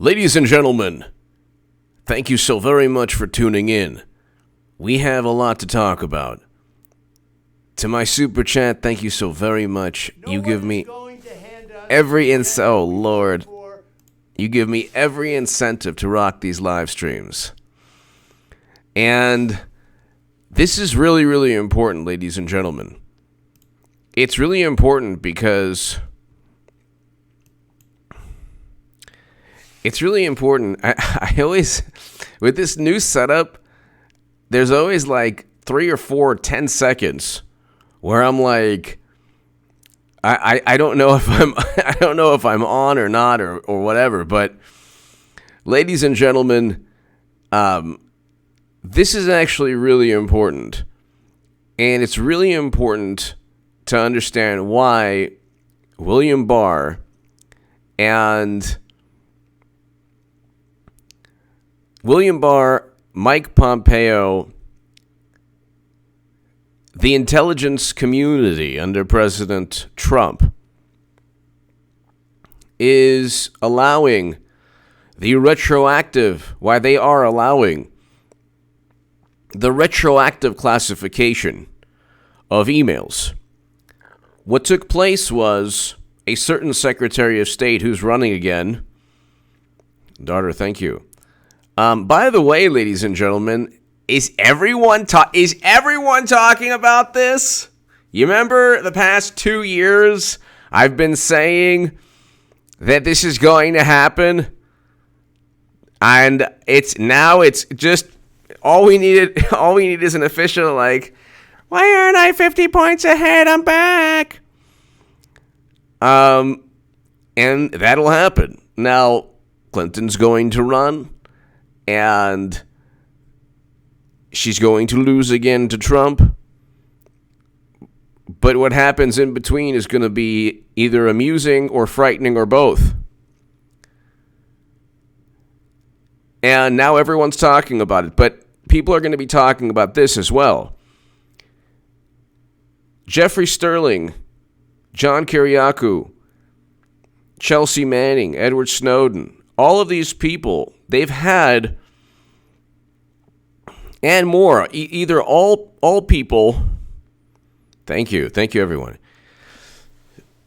Ladies and gentlemen, thank you so very much for tuning in. We have a lot to talk about. To my super chat, thank you so very much. You give me every You give me every incentive to rock these live streams. And this is really, really important, ladies and gentlemen. It's really important because it's really important. I always, with this new setup, there's always like 3 or 4, 10 seconds where I'm like, I don't know if I'm on or not or whatever. But ladies and gentlemen, this is actually really important, and it's really important to understand why William Barr and Mike Pompeo, the intelligence community under President Trump, is allowing the retroactive classification of emails. What took place was a certain Secretary of State who's running again. Daughter, thank you. By the way, ladies and gentlemen, is everyone talking about this? You remember the past 2 years I've been saying that this is going to happen? And it's just all we need is an official like, why aren't I 50 points ahead? I'm back. And that'll happen. Now, Clinton's going to run, and she's going to lose again to Trump. But what happens in between is going to be either amusing or frightening or both. And now everyone's talking about it, but people are going to be talking about this as well. Jeffrey Sterling, John Kiriakou, Chelsea Manning, Edward Snowden, all of these people, they've had, and more, either all people, thank you everyone,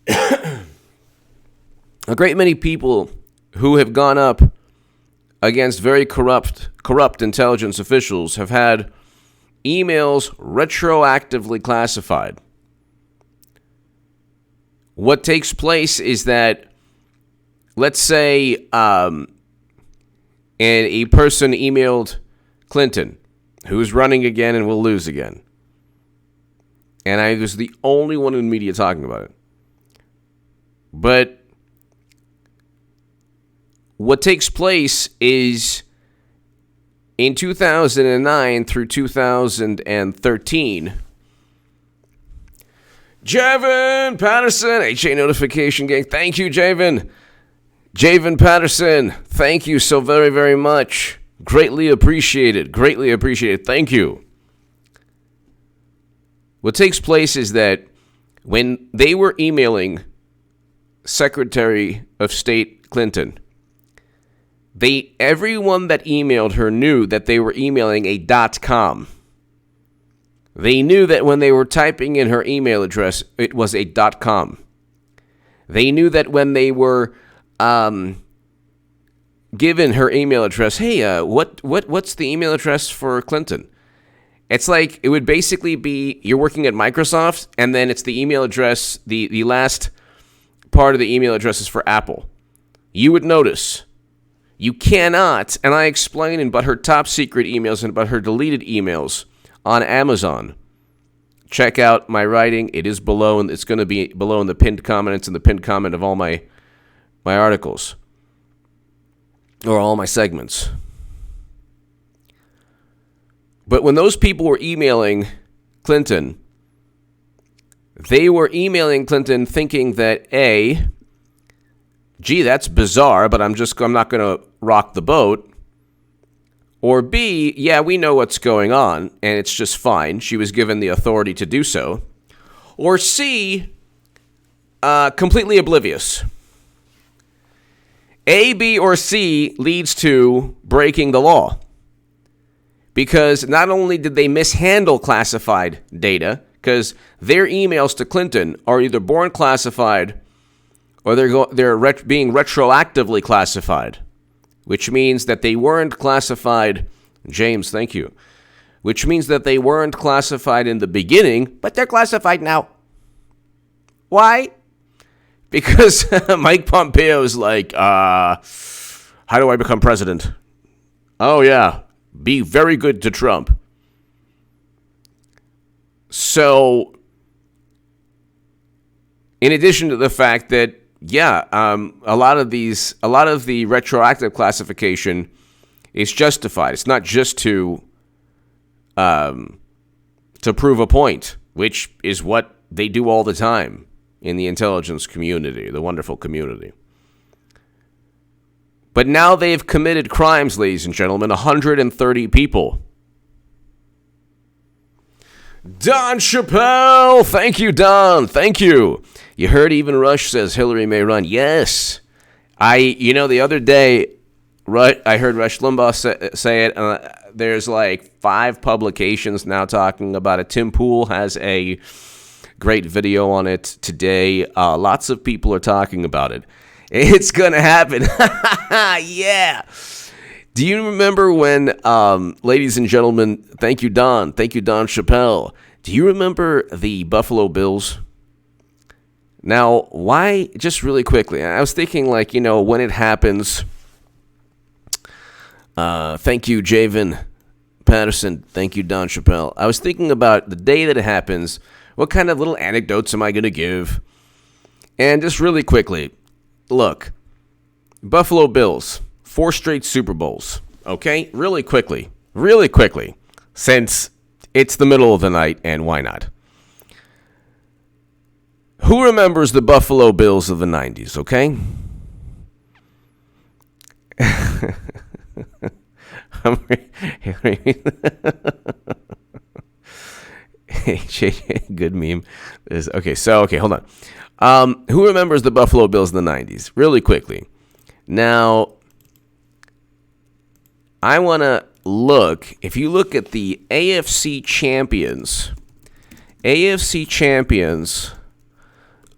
a great many people who have gone up against very corrupt intelligence officials have had emails retroactively classified. What takes place is that, let's say a person emailed Clinton, who's running again and will lose again. And I was the only one in the media talking about it. But what takes place is in 2009 through 2013, Javin Patterson, HA Notification Gang. Thank you, Javin. Javin Patterson, thank you so very, very much. Greatly appreciated. Thank you. What takes place is that when they were emailing Secretary of State Clinton, everyone that emailed her knew that they were emailing a .com. They knew that when they were typing in her email address, it was a .com. They knew that when they were given her email address, hey, what's the email address for Clinton? It's like it would basically be you're working at Microsoft, and then it's the email address, the last part of the email address is for Apple. You would notice. You cannot, and I explain in but her top secret emails and but her deleted emails on Amazon. Check out my writing. It is below, and it's going to be below in the pinned comment. It's in the pinned comment of all my articles or all my segments. But when those people were emailing Clinton, they were emailing Clinton thinking that A, gee, that's bizarre, but I'm not going to rock the boat. Or B, yeah, we know what's going on, and it's just fine. She was given the authority to do so. Or C, completely oblivious. A, B, or C leads to breaking the law. Because not only did they mishandle classified data, because their emails to Clinton are either born classified or they're being retroactively classified, which means that they weren't classified. James, thank you. Which means that they weren't classified in the beginning, but they're classified now. Why? Because Mike Pompeo is like, how do I become president? Oh, yeah, be very good to Trump. So, in addition to the fact that, a lot of the retroactive classification is justified. It's not just to prove a point, which is what they do all the time in the intelligence community, the wonderful community. But now they've committed crimes, ladies and gentlemen, 130 people. Don Chappelle! Thank you, Don. Thank you. You heard even Rush says Hillary may run. Yes. The other day, I heard Rush Limbaugh say it. There's like 5 publications now talking about it. Tim Pool has a great video on it today. Lots of people are talking about it. It's going to happen. Yeah. Do you remember when, ladies and gentlemen, thank you, Don Chappelle. Do you remember the Buffalo Bills? Now, why, just really quickly, I was thinking when it happens, thank you, Javen Patterson. Thank you, Don Chappelle. I was thinking about the day that it happens, what kind of little anecdotes am I going to give? And just really quickly, look, Buffalo Bills, 4 straight Super Bowls, okay? Really quickly, since it's the middle of the night, and why not? Who remembers the Buffalo Bills of the 90s, okay? Good meme. Okay, hold on. Who remembers the Buffalo Bills in the 90s? Really quickly. Now, I want to look. If you look at the AFC champions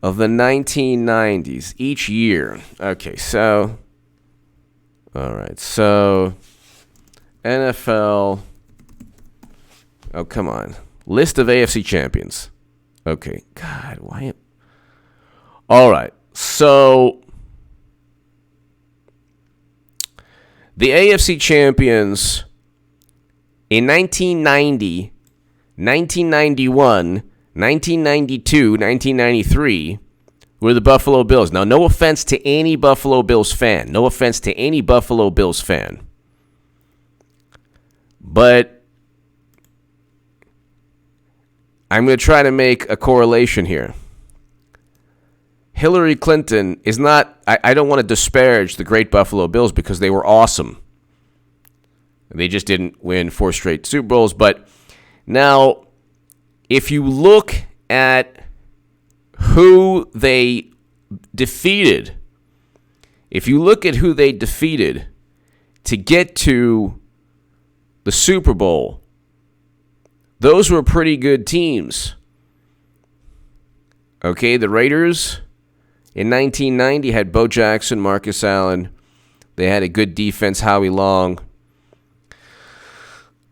of the 1990s each year. Okay, so, all right, so NFL. Oh, come on. List of AFC champions. Okay, God, why? All right, so the AFC champions in 1990, 1991, 1992, 1993 were the Buffalo Bills. Now, no offense to any Buffalo Bills fan. But I'm going to try to make a correlation here. Hillary Clinton is not, I don't want to disparage the great Buffalo Bills because they were awesome. They just didn't win 4 straight Super Bowls. But now, if you look at who they defeated, to get to the Super Bowl, those were pretty good teams. Okay, the Raiders in 1990 had Bo Jackson, Marcus Allen. They had a good defense, Howie Long.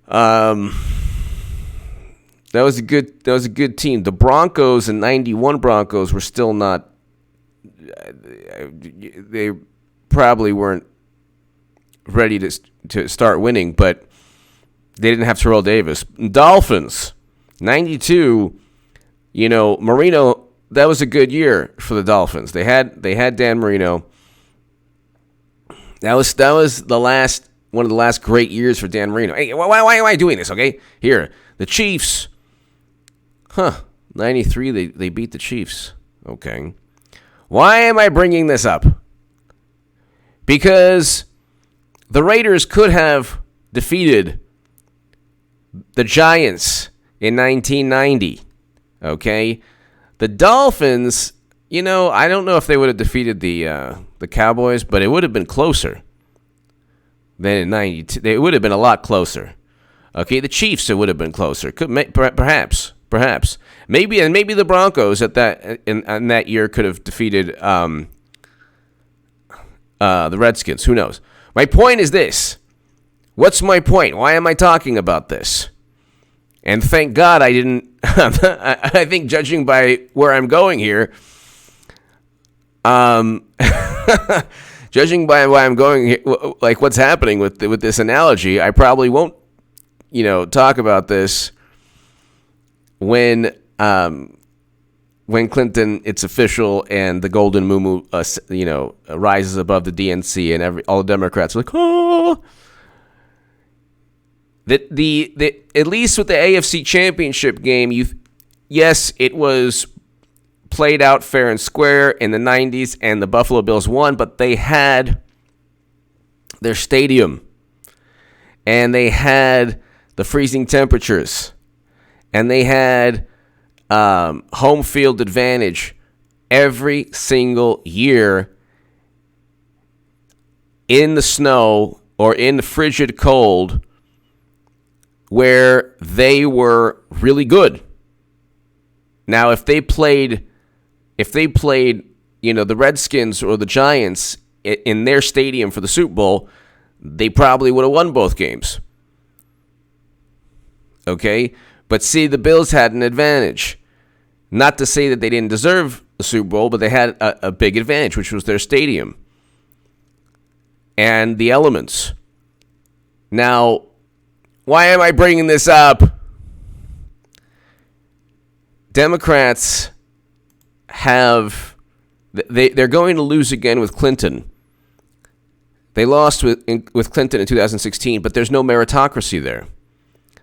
That was a good team. The Broncos in 91 Broncos were still not. They probably weren't ready to start winning, but they didn't have Terrell Davis. Dolphins, 92. Marino. That was a good year for the Dolphins. They had Dan Marino. That was one of the last great years for Dan Marino. Hey, why am I doing this? Okay, here the Chiefs. 93. They beat the Chiefs. Okay, why am I bringing this up? Because the Raiders could have defeated the Giants in 1990. Okay. The Dolphins, I don't know if they would have defeated the Cowboys, but it would have been closer than in 92. It would have been a lot closer. Okay, the Chiefs, it would have been closer. Perhaps. Maybe the Broncos in that year could have defeated the Redskins. Who knows? My point is this. What's my point? Why am I talking about this? And thank God I didn't. I think judging by where I'm going here, judging by why I'm going here, like what's happening with this analogy, I probably won't, talk about this when Clinton, it's official, and the golden muumuu, rises above the DNC, and all the Democrats are like, oh. At least with the AFC Championship game, yes, it was played out fair and square in the 90s, and the Buffalo Bills won, but they had their stadium, and they had the freezing temperatures, and they had home field advantage every single year in the snow or in the frigid cold, where they were really good. Now, if they played, the Redskins or the Giants in their stadium for the Super Bowl, they probably would have won both games. Okay? But see, the Bills had an advantage. Not to say that they didn't deserve the Super Bowl, but they had a big advantage, which was their stadium and the elements. Now, why am I bringing this up? Democrats they're going to lose again with Clinton. They lost with Clinton in 2016, but there's no meritocracy there.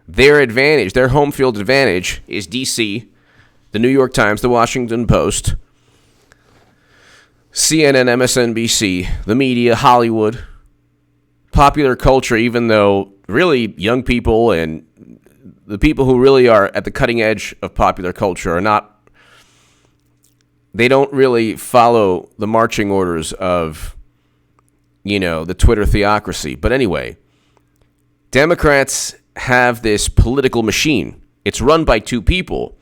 Their advantage, their home field advantage, is D.C., the New York Times, the Washington Post, CNN, MSNBC, the media, Hollywood, popular culture, even though really young people and the people who really are at the cutting edge of popular culture are not, they don't really follow the marching orders of, the Twitter theocracy. But anyway, Democrats have this political machine. It's run by two people,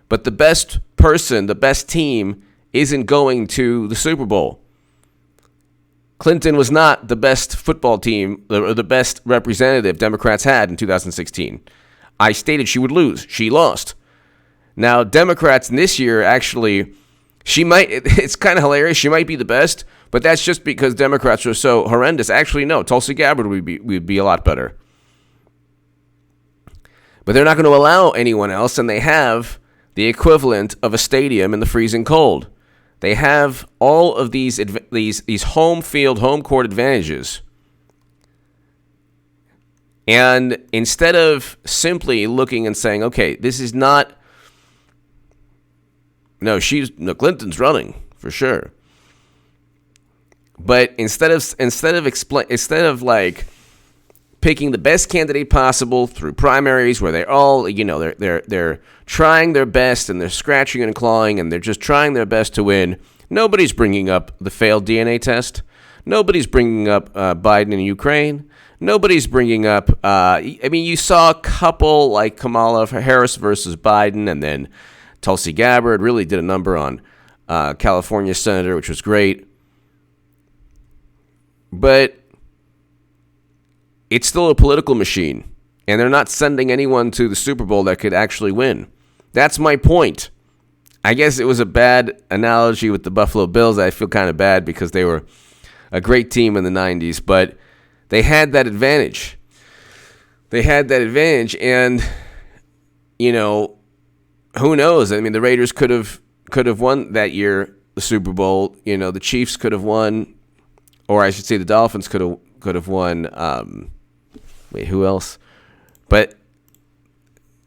but the best person, the best team, isn't going to the Super Bowl. Clinton was not the best football team or the best representative Democrats had in 2016. I stated she would lose. She lost. Now, Democrats this year, actually, it's kind of hilarious. She might be the best, but that's just because Democrats are so horrendous. Actually, no, Tulsi Gabbard would be a lot better. But they're not going to allow anyone else, and they have the equivalent of a stadium in the freezing cold. They have all of these home field, home court advantages. And instead of simply looking and saying, okay, this is not, Clinton's running for sure. But instead of picking the best candidate possible through primaries where they're all, they're trying their best and they're scratching and clawing and they're just trying their best to win. Nobody's bringing up the failed DNA test. Nobody's bringing up Biden in Ukraine. Nobody's bringing up, you saw a couple like Kamala Harris versus Biden, and then Tulsi Gabbard really did a number on California Senator, which was great. But it's still a political machine, and they're not sending anyone to the Super Bowl that could actually win. That's my point. I guess it was a bad analogy with the Buffalo Bills. I feel kind of bad because they were a great team in the 90s, but they had that advantage. And, who knows? The Raiders could have won that year, the Super Bowl. The Chiefs could have won, or I should say the Dolphins could have won. Who else? But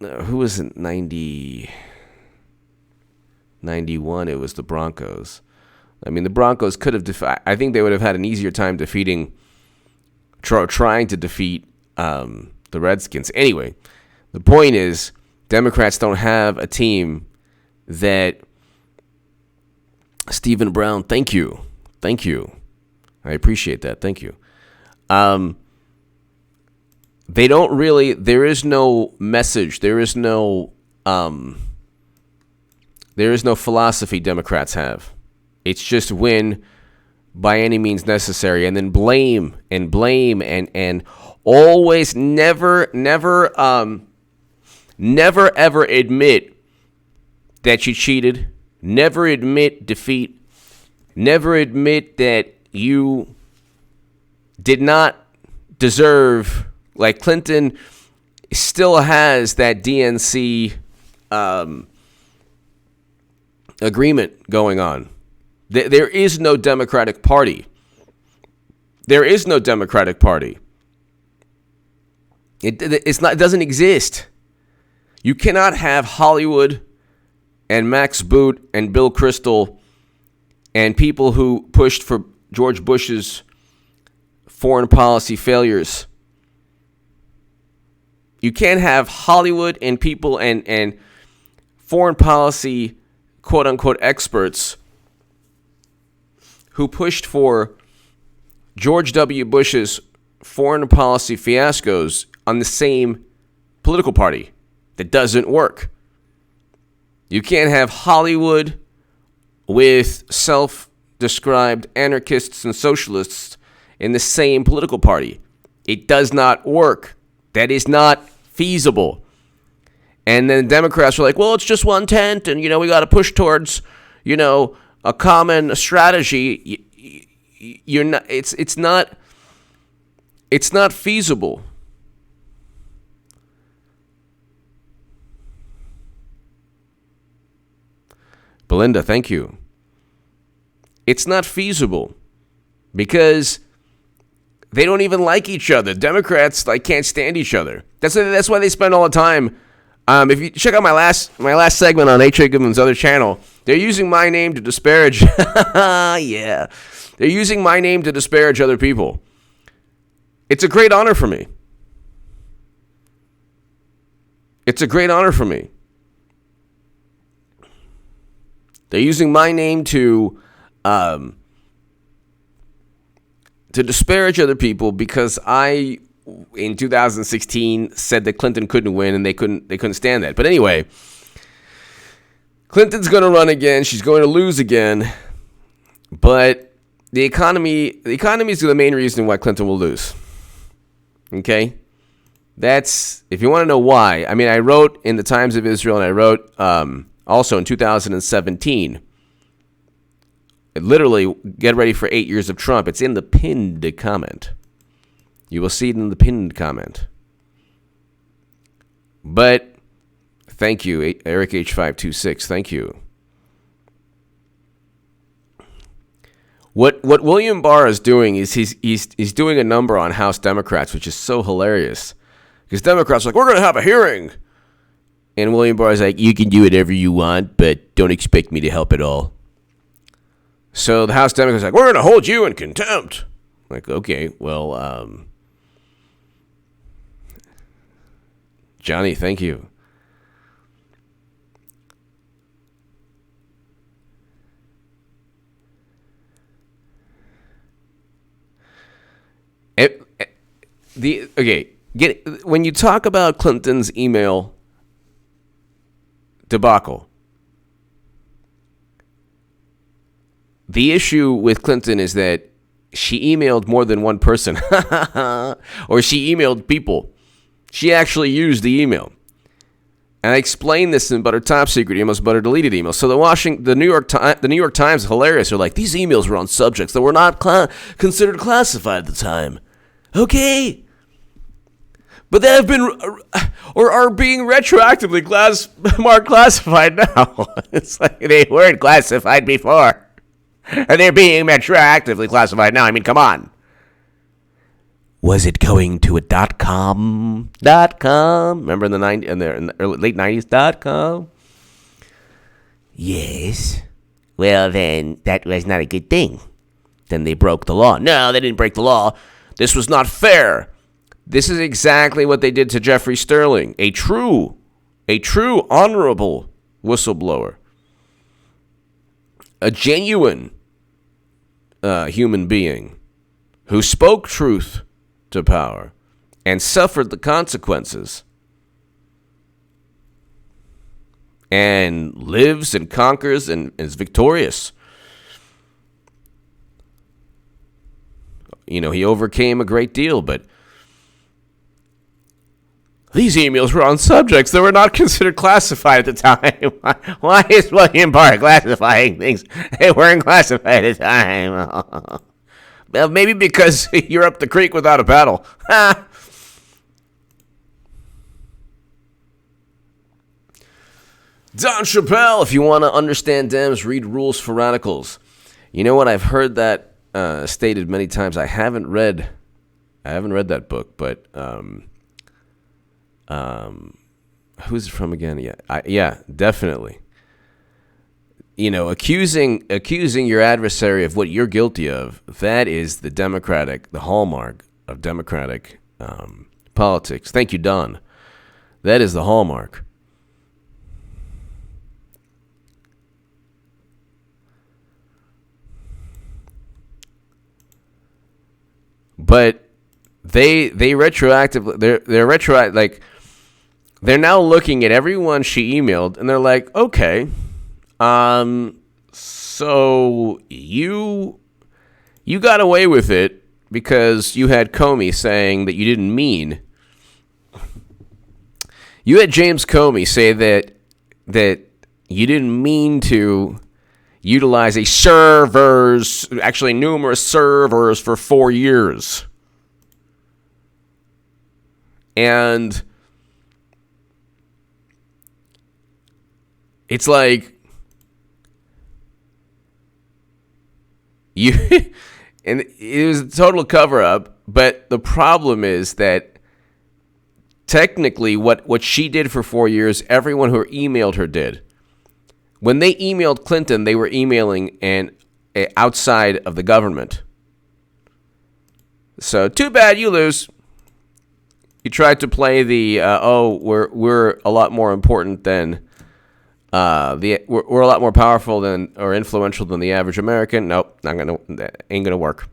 who was in 91? It was the Broncos. The Broncos could have I think they would have had an easier time trying to defeat the Redskins. Anyway, the point is, Democrats don't have a team that Stephen Brown, thank you. Thank you. I appreciate that. Thank you. They don't really, there is no message. There is no philosophy Democrats have. It's just win by any means necessary, and then blame and always never ever admit that you cheated. Never admit defeat. Never admit that you did not deserve. Like Clinton still has that DNC agreement going on. There is no Democratic Party. There is no Democratic Party. It doesn't exist. You cannot have Hollywood and Max Boot and Bill Kristol and people who pushed for George Bush's foreign policy failures. You can't have Hollywood and people and foreign policy quote-unquote experts who pushed for George W. Bush's foreign policy fiascos on the same political party. That doesn't work. You can't have Hollywood with self-described anarchists and socialists in the same political party. It does not work. That is not feasible. And then Democrats are like, well, it's just 1/10, and, we got to push towards, a common strategy. You're not. It's not feasible. Belinda, thank you. It's not feasible because they don't even like each other. Democrats can't stand each other. That's why they spend all the time. If you check out my last segment on H.A. Goodman's other channel, they're using my name to disparage. Yeah, they're using my name to disparage other people. It's a great honor for me. It's a great honor for me. They're using my name to disparage other people because I, in 2016, said that Clinton couldn't win, and they couldn't stand that. But anyway, Clinton's going to run again. She's going to lose again. But the economy is the main reason why Clinton will lose. Okay? That's, if you want to know why. I mean, I wrote in the Times of Israel, and I wrote also in 2017. Literally, get ready for 8 years of Trump. It's in the pinned comment. You will see it in the pinned comment. But thank you, Eric H526. Thank you. What William Barr is doing is he's doing a number on House Democrats, which is so hilarious. Because Democrats are like, we're going to have a hearing. And William Barr is like, you can do whatever you want, but don't expect me to help at all. So the House Democrats are like, we're going to hold you in contempt. Like, okay, well, Johnny, thank you. When you talk about Clinton's email debacle, the issue with Clinton is that she emailed more than one person, or she emailed people. She actually used the email. And I explained this in But Her Top Secret emails, But Her Deleted emails. So the New York Times is hilarious. They're like, these emails were on subjects that were not considered classified at the time. Okay. But they have been, or are being retroactively marked classified now. It's like they weren't classified before. And they're being retroactively classified now. I mean, come on. Was it going to a .com? Remember in the late 90s, .com? Yes. Well, then that was not a good thing. Then they broke the law. No, they didn't break the law. This was not fair. This is exactly what they did to Jeffrey Sterling, a true honorable whistleblower. a genuine human being who spoke truth to power and suffered the consequences and lives and conquers and is victorious. He overcame a great deal, but these emails were on subjects that were not considered classified at the time. Why is William Barr classifying things that weren't classified at the time? Well, maybe because you're up the creek without a paddle. Don Chappelle, if you want to understand Dems, read Rules for Radicals. You know what? I've heard that stated many times. I haven't read that book, but who's it from again? Yeah, definitely. Accusing your adversary of what you're guilty of, that is the hallmark of democratic politics. Thank you, Don. That is the hallmark. But they retroactively, they're retroactive, like, they're now looking at everyone she emailed, and they're like, okay, so you got away with it because you had Comey saying that you didn't mean. You had James Comey say that you didn't mean to utilize numerous servers for 4 years. And it's like and it was a total cover-up, but the problem is that technically what she did for 4 years, everyone who emailed her did. When they emailed Clinton, they were emailing outside of the government. So too bad, you lose. You tried to play the we're a lot more important than we're a lot more powerful than or influential than the average American. Nope, that ain't gonna work.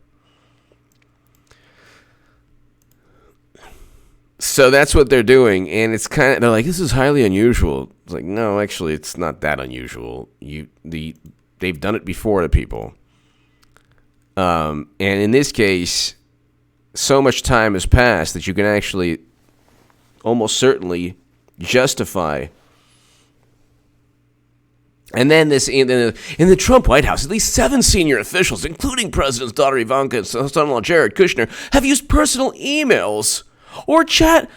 So that's what they're doing, and they're like, this is highly unusual. It's like, no, actually, it's not that unusual. They've done it before to people, and in this case, so much time has passed that you can actually almost certainly justify. And then in the Trump White House, at least 7 senior officials, including President's daughter Ivanka and son-in-law Jared Kushner, have used personal emails or chat.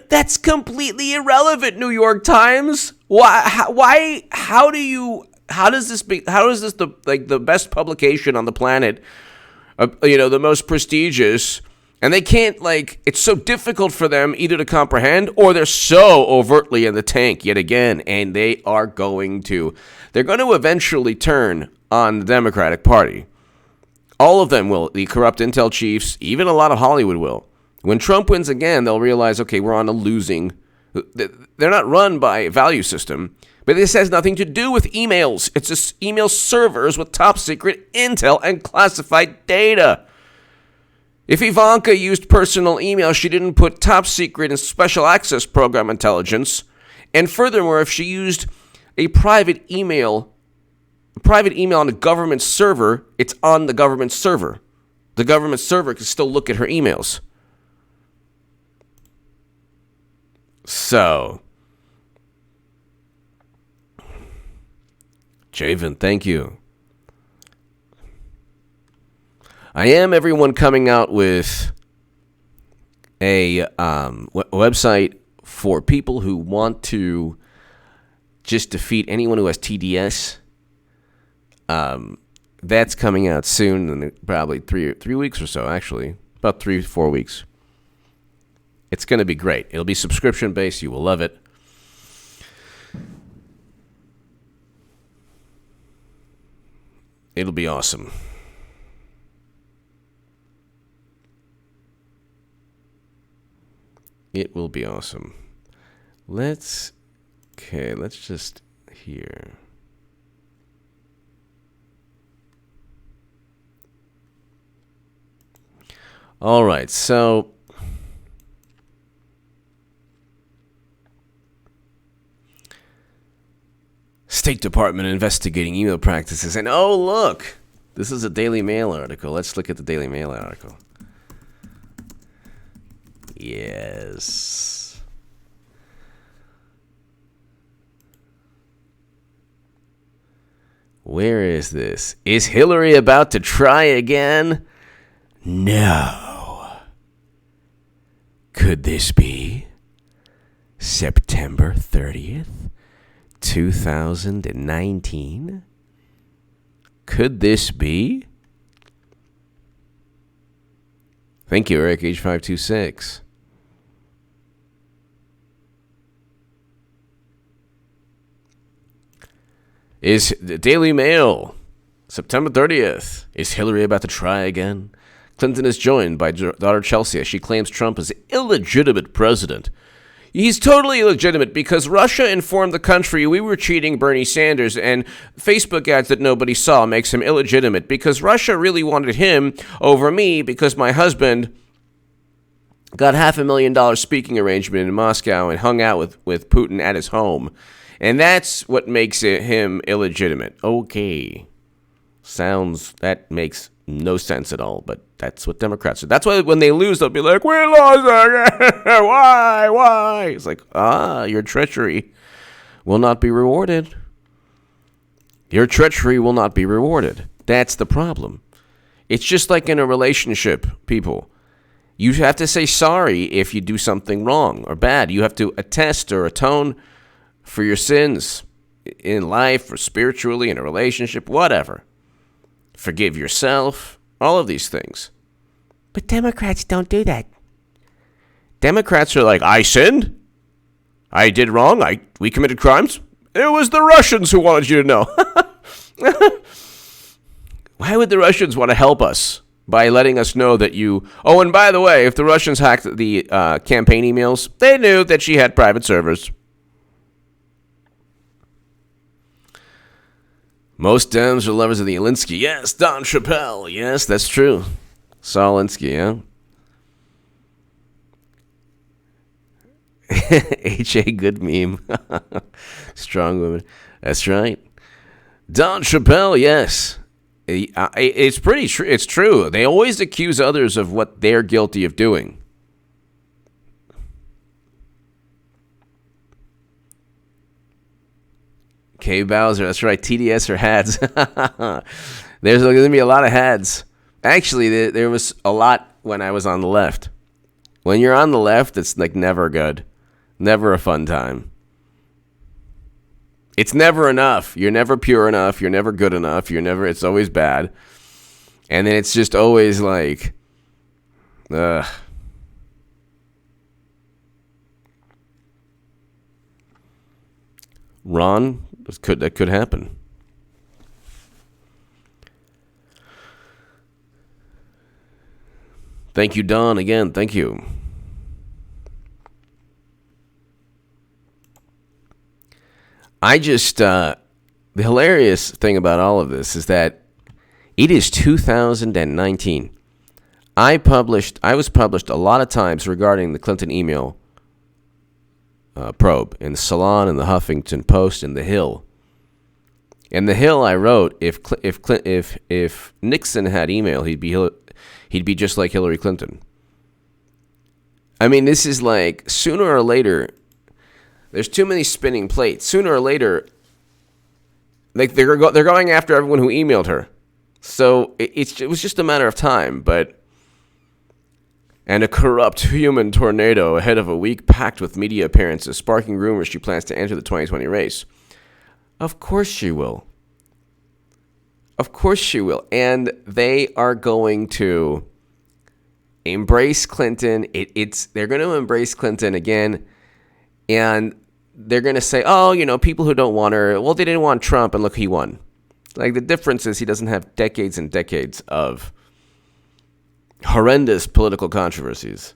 That's completely irrelevant, New York Times. Why? How does this the best publication on the planet? The most prestigious, and they can't, it's so difficult for them either to comprehend, or they're so overtly in the tank yet again, and they're going to eventually turn on the Democratic Party. All of them will. The corrupt intel chiefs, even a lot of Hollywood will. When Trump wins again, they'll realize, okay, we're on a losing. They're not run by a value system, but this has nothing to do with emails. It's just email servers with top secret intel and classified data. If Ivanka used personal email, she didn't put top secret and special access program intelligence. And furthermore, if she used a private email on a government server, it's on the government server. The government server can still look at her emails. So, Javen, thank you. I am, everyone, coming out with a website for people who want to just defeat anyone who has TDS. That's coming out soon, in probably three weeks or so, actually. About 3-4 weeks. It's going to be great. It'll be subscription-based. You will love it. It'll be awesome. It will be awesome. Let's just here. All right, so State Department investigating email practices. And oh, look, this is a Daily Mail article. Let's look at the Daily Mail article. Yes. Where is this? Is Hillary about to try again? No. Could this be September 30th, 2019? Could this be? Thank you, Eric, H526. Is the Daily Mail, September 30th. Is Hillary about to try again? Clinton is joined by daughter Chelsea as she claims Trump is illegitimate president. He's totally illegitimate because Russia informed the country we were cheating Bernie Sanders, and Facebook ads that nobody saw makes him illegitimate because Russia really wanted him over me because my husband got $500,000 speaking arrangement in Moscow and hung out with Putin at his home. And that's what makes him illegitimate. Okay. That makes no sense at all, but that's what Democrats do. That's why when they lose, they'll be like, we lost again. Why? It's like, your treachery will not be rewarded. Your treachery will not be rewarded. That's the problem. It's just like in a relationship, people. You have to say sorry if you do something wrong or bad. You have to attest or atone for your sins in life or spiritually in a relationship, whatever. Forgive yourself, all of these things. But Democrats don't do that. Democrats are like, I sinned. I did wrong. We committed crimes. It was the Russians who wanted you to know. Why would the Russians want to help us by letting us know that you... Oh, and by the way, if the Russians hacked the campaign emails, they knew that she had private servers. Most Dems are lovers of the Alinsky. Yes, Don Chappelle. Yes, that's true. Saul Alinsky, yeah? H.A. good meme. Strong woman. That's right. Don Chappelle, yes. It's pretty true. It's true. They always accuse others of what they're guilty of doing. K. Bowser, that's right. TDS or HADs. There's going to be a lot of HADs. Actually, there was a lot when I was on the left. When you're on the left, it's like never good. Never a fun time. It's never enough. You're never pure enough. You're never good enough. It's always bad. And then it's just always like, ugh. Ron, that could happen. Thank you, Don, again. Thank you. The hilarious thing about all of this is that it is 2019. I was published a lot of times regarding the Clinton email probe in the Salon and the Huffington Post and the Hill. In the Hill, I wrote if Nixon had email, he'd be just like Hillary Clinton. I mean, this is like sooner or later. There's too many spinning plates. Sooner or later, like they're going after everyone who emailed her. So it was just a matter of time, but. And a corrupt human tornado ahead of a week packed with media appearances, sparking rumors she plans to enter the 2020 race. Of course she will. Of course she will. And they are going to embrace Clinton. They're going to embrace Clinton again. And they're going to say, people who don't want her, well, they didn't want Trump, and look, he won. Like, the difference is he doesn't have decades and decades of horrendous political controversies.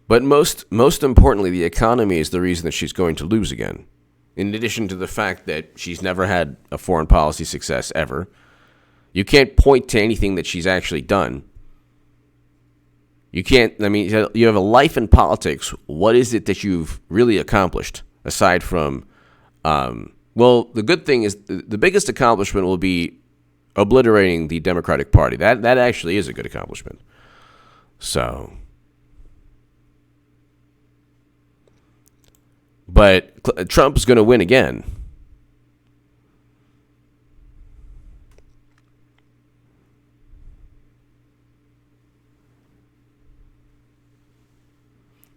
But most importantly, the economy is the reason that she's going to lose again. in addition to the fact that she's never had a foreign policy success ever. You can't point to anything that she's actually done. You can't, I mean, you have a life in politics. What is it that you've really accomplished aside from, well, the good thing is the biggest accomplishment will be obliterating the Democratic Party. That actually is a good accomplishment. So, but Trump is going to win again.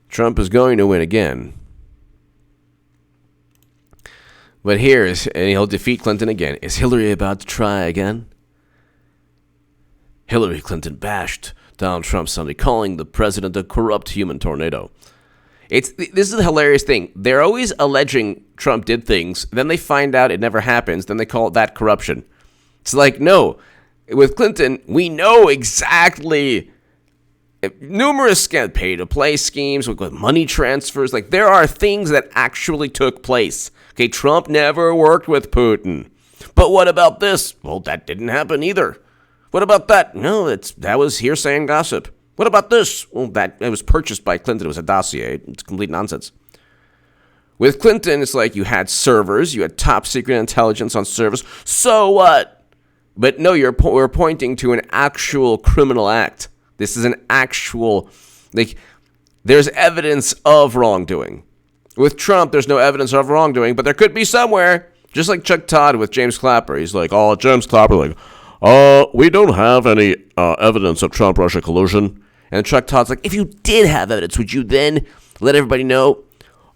Trump is going to win again. But and he'll defeat Clinton again. Is Hillary about to try again? Hillary Clinton bashed Donald Trump Sunday, calling the president a corrupt human tornado. This is a hilarious thing. They're always alleging Trump did things, then they find out it never happens, then they call that corruption. It's like, no. With Clinton, we know exactly numerous pay-to-play schemes with money transfers. Like, there are things that actually took place. Okay, Trump never worked with Putin. But what about this? Well, that didn't happen either. What about that? No, that was hearsay and gossip. What about this? Well, it was purchased by Clinton. It was a dossier. It's complete nonsense. With Clinton, it's like you had servers, you had top secret intelligence on servers. So what? But no, we're pointing to an actual criminal act. This is an actual, there's evidence of wrongdoing. With Trump, there's no evidence of wrongdoing, but there could be somewhere. Just like Chuck Todd with James Clapper. He's like, James Clapper, we don't have any evidence of Trump-Russia collusion. And Chuck Todd's like, if you did have evidence, would you then let everybody know?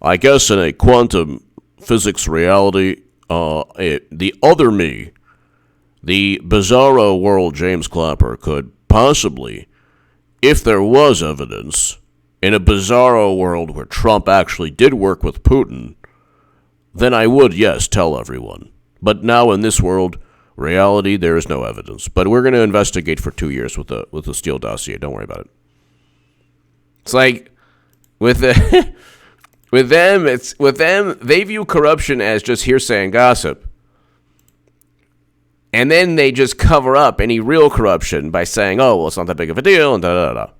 I guess in a quantum physics reality, the other me, the bizarro world James Clapper, could possibly, if there was evidence in a bizarro world where Trump actually did work with Putin, then I would, yes, tell everyone. But now in this world, reality, there is no evidence. But we're going to investigate for 2 years with the Steele dossier. Don't worry about it. It's like with them, they view corruption as just hearsay and gossip. And then they just cover up any real corruption by saying, oh, well, it's not that big of a deal, and da-da-da-da.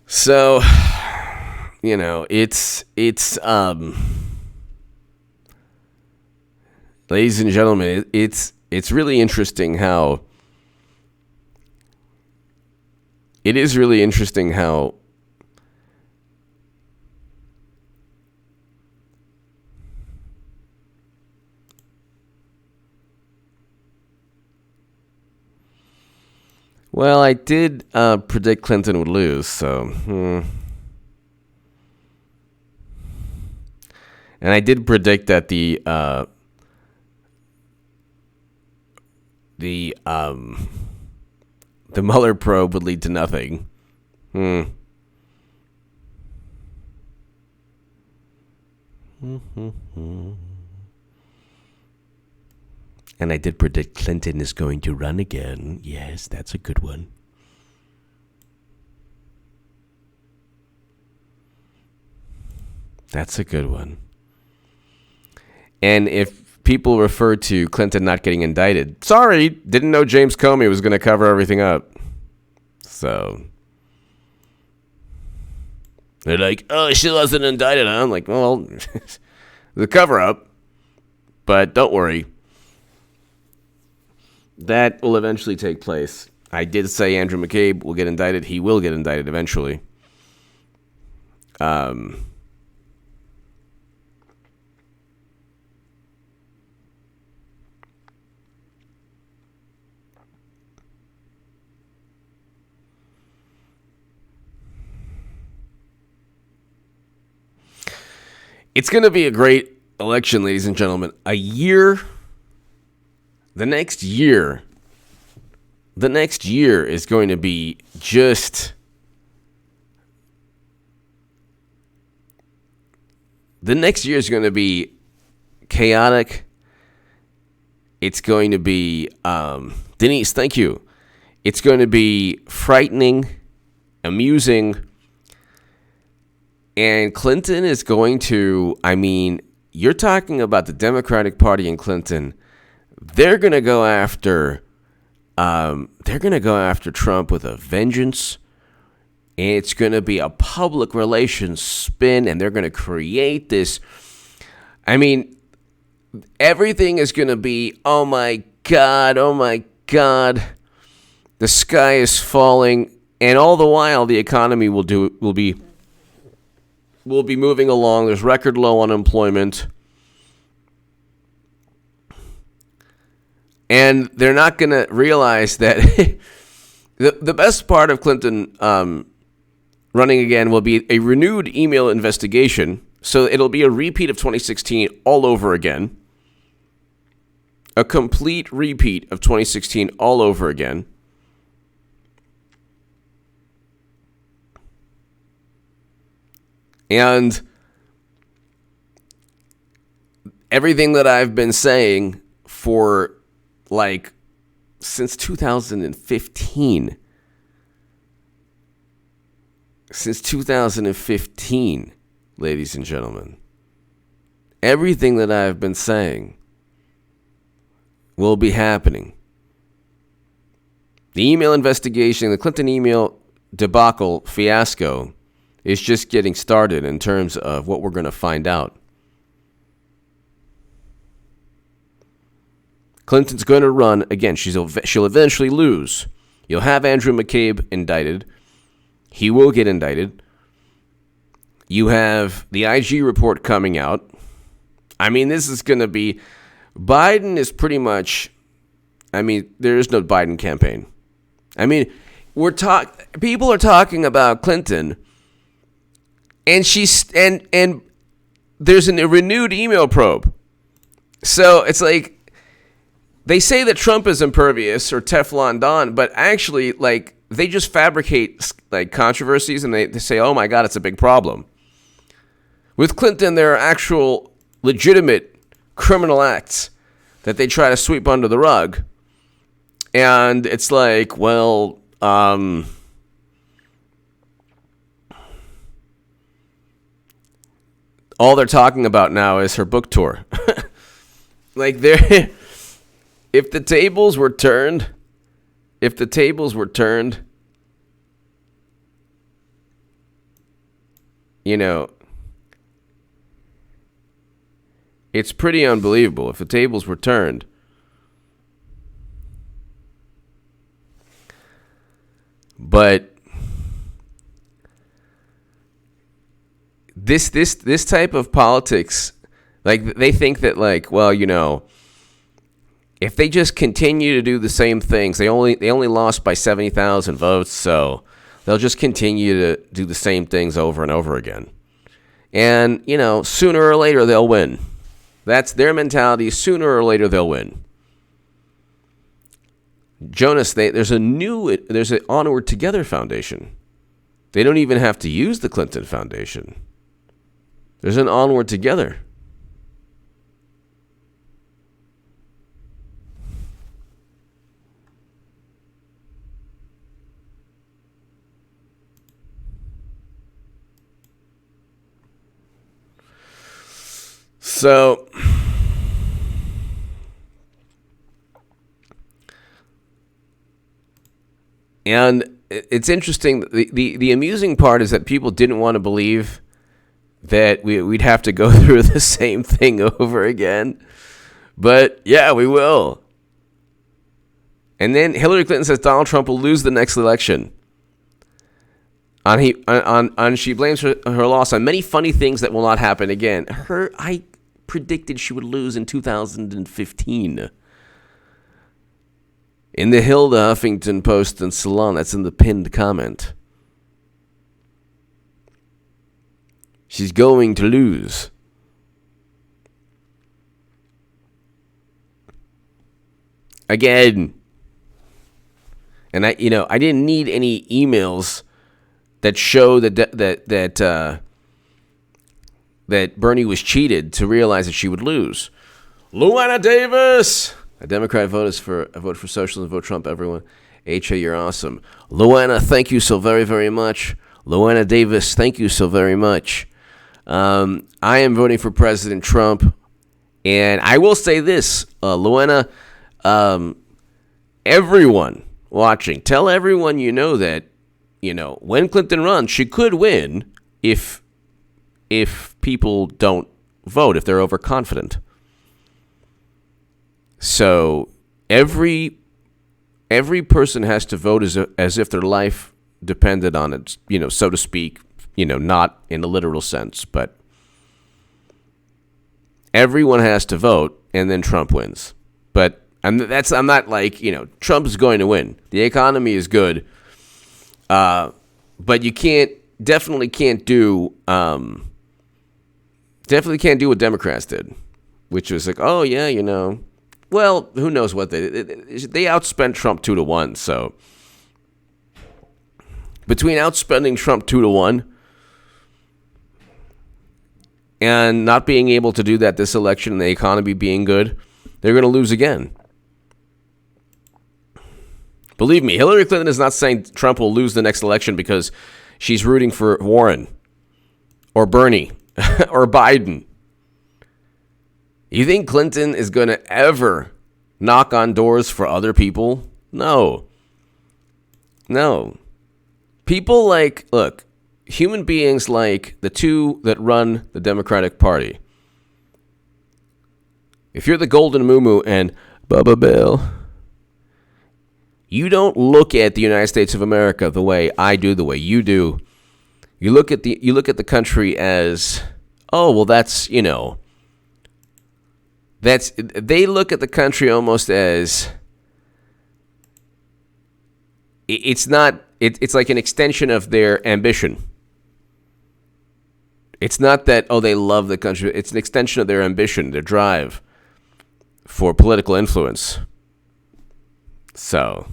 So, it's ladies and gentlemen, it's really interesting how it is really interesting how well, I did predict Clinton would lose, so and I did predict that the Mueller probe would lead to nothing. And I did predict Clinton is going to run again. Yes, that's a good one. That's a good one. And if people refer to Clinton not getting indicted, sorry, didn't know James Comey was going to cover everything up. So they're like, oh, she wasn't indicted. I'm like, well, the cover up. But don't worry. That will eventually take place. I did say Andrew McCabe will get indicted. He will get indicted eventually. It's going to be a great election, ladies and gentlemen. The next year is going to be just... The next year is going to be chaotic. It's going to be, Denise, thank you. It's going to be frightening, amusing, and Clinton is going to, you're talking about the Democratic Party and Clinton. They're going to go after Trump with a vengeance. And it's going to be a public relations spin, and they're going to create this. Everything is going to be, oh my God, the sky is falling, and all the while the economy will be moving along. There's record low unemployment, and they're not going to realize that the best part of Clinton running again will be a renewed email investigation. So it'll be a repeat of 2016 all over again. A complete repeat of 2016 all over again. And everything that I've been saying for since 2015. Since 2015, ladies and gentlemen. Everything that I've been saying will be happening. The email investigation, the Clinton email debacle fiasco is just getting started in terms of what we're going to find out. Clinton's going to run again. She'll eventually lose. You'll have Andrew McCabe indicted. He will get indicted. You have the IG report coming out. This is going to be... Biden is pretty much... there is no Biden campaign. People are talking about Clinton, and and there's a renewed email probe. So it's like they say that Trump is impervious or Teflon Don, but actually, they just fabricate controversies, and they say, "Oh my God, it's a big problem." With Clinton, there are actual legitimate criminal acts that they try to sweep under the rug. And it's like, well, all they're talking about now is her book tour. If the tables were turned, it's pretty unbelievable. If the tables were turned. But this type of politics, they think that if they just continue to do the same things, they only lost by 70,000 votes, so they'll just continue to do the same things over and over again. And, sooner or later they'll win. That's their mentality. Sooner or later they'll win. Jonas, there's an Onward Together Foundation. They don't even have to use the Clinton Foundation. There's an Onward Together. So, and it's interesting. The amusing part is that people didn't want to believe that we'd have to go through the same thing over again. But yeah, we will. And then Hillary Clinton says Donald Trump will lose the next election. She blames her loss on many funny things that will not happen again. I predicted she would lose in 2015. In the Hilda Huffington Post and Salon, that's in the pinned comment. She's going to lose. Again. And I didn't need any emails that show that Bernie was cheated to realize that she would lose. Luana Davis, A Democrat vote is for a vote for socialism, vote Trump, everyone. HA, you're awesome. Luana, thank you so very, very much. Luana Davis, thank you so very much. I am voting for President Trump. And I will say this, Luana, everyone watching, tell everyone you know that, when Clinton runs, she could win if people don't vote, if they're overconfident. So every person has to vote as if their life depended on it, so to speak, not in a literal sense, but everyone has to vote, and then Trump wins. But I'm not like, Trump is going to win. The economy is good, but you definitely can't do what Democrats did, which was like, oh yeah, well, who knows what they outspent Trump 2-1. So between outspending Trump 2-1 and not being able to do that this election and the economy being good, they're going to lose again. Believe me, Hillary Clinton is not saying Trump will lose the next election because she's rooting for Warren or Bernie or Biden. You think Clinton is going to ever knock on doors for other people? No. People look, human beings like the two that run the Democratic Party. If you're the Golden Moo and Bubba Bill, you don't look at the United States of America the way I do, the way you do. You look at the country as, oh, well, they look at the country almost as it's like an extension of their ambition. It's not that, oh, they love the country. It's an extension of their ambition, their drive for political influence. So,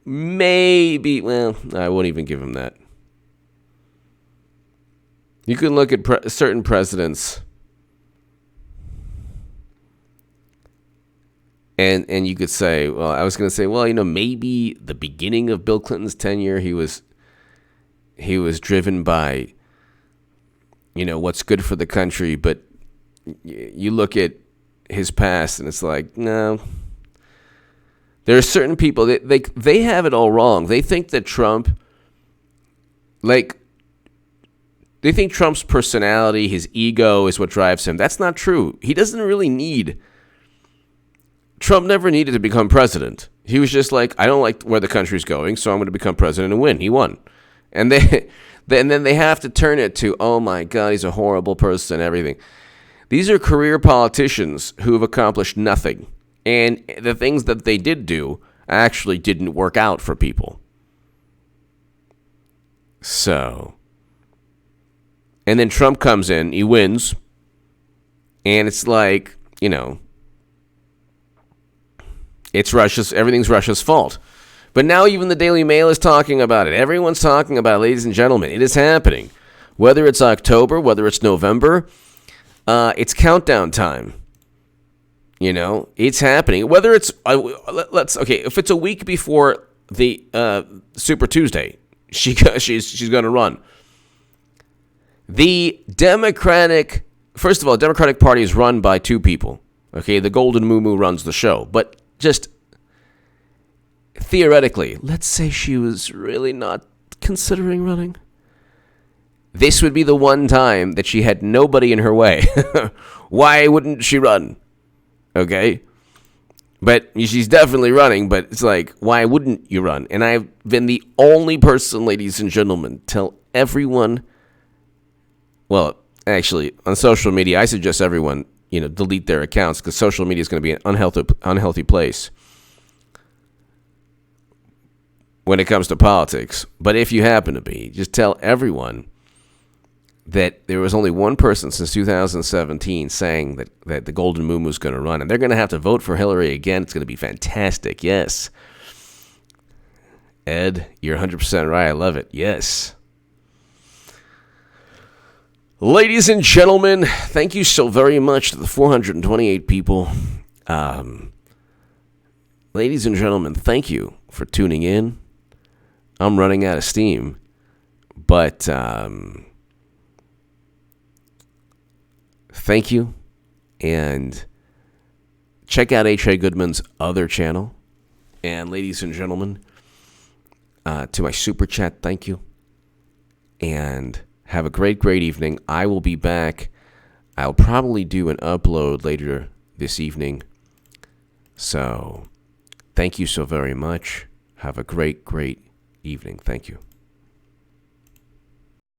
maybe, well, I won't even give him that. You can look at certain presidents and you could say, well, I was going to say, well, maybe the beginning of Bill Clinton's tenure, he was driven by, what's good for the country. But you look at his past and it's like, no. There are certain people, they have it all wrong. They think that Trump, they think Trump's personality, his ego is what drives him. That's not true. He doesn't really Trump never needed to become president. He was just like, I don't like where the country's going, so I'm going to become president and win. He won. And then they have to turn it to, oh my God, he's a horrible person and everything. These are career politicians who have accomplished nothing. And the things that they did do actually didn't work out for people. So, and then Trump comes in, he wins, and it's like, everything's Russia's fault. But now even the Daily Mail is talking about it. Everyone's talking about it, ladies and gentlemen. It is happening. Whether it's October, whether it's November, it's countdown time. It's happening. Whether it's, if it's a week before the Super Tuesday, she's going to run. The Democratic Party is run by two people. Okay, the Golden Moo runs the show. But just theoretically, let's say she was really not considering running. This would be the one time that she had nobody in her way. Why wouldn't she run? Okay? But she's definitely running, but it's like, why wouldn't you run? And I've been the only person, ladies and gentlemen, tell everyone, well, actually, on social media, I suggest everyone, delete their accounts because social media is going to be an unhealthy place when it comes to politics. But if you happen to be, just tell everyone that there was only one person since 2017 saying that the Golden Moo is going to run, and they're going to have to vote for Hillary again. It's going to be fantastic. Yes. Ed, you're 100% right. I love it. Yes. Ladies and gentlemen, thank you so very much to the 428 people. Ladies and gentlemen, thank you for tuning in. I'm running out of steam, but thank you. And check out H.A. Goodman's other channel. And ladies and gentlemen, to my super chat, thank you. And have a great, great evening. I will be back. I'll probably do an upload later this evening. So, thank you so very much. Have a great, great evening. Thank you.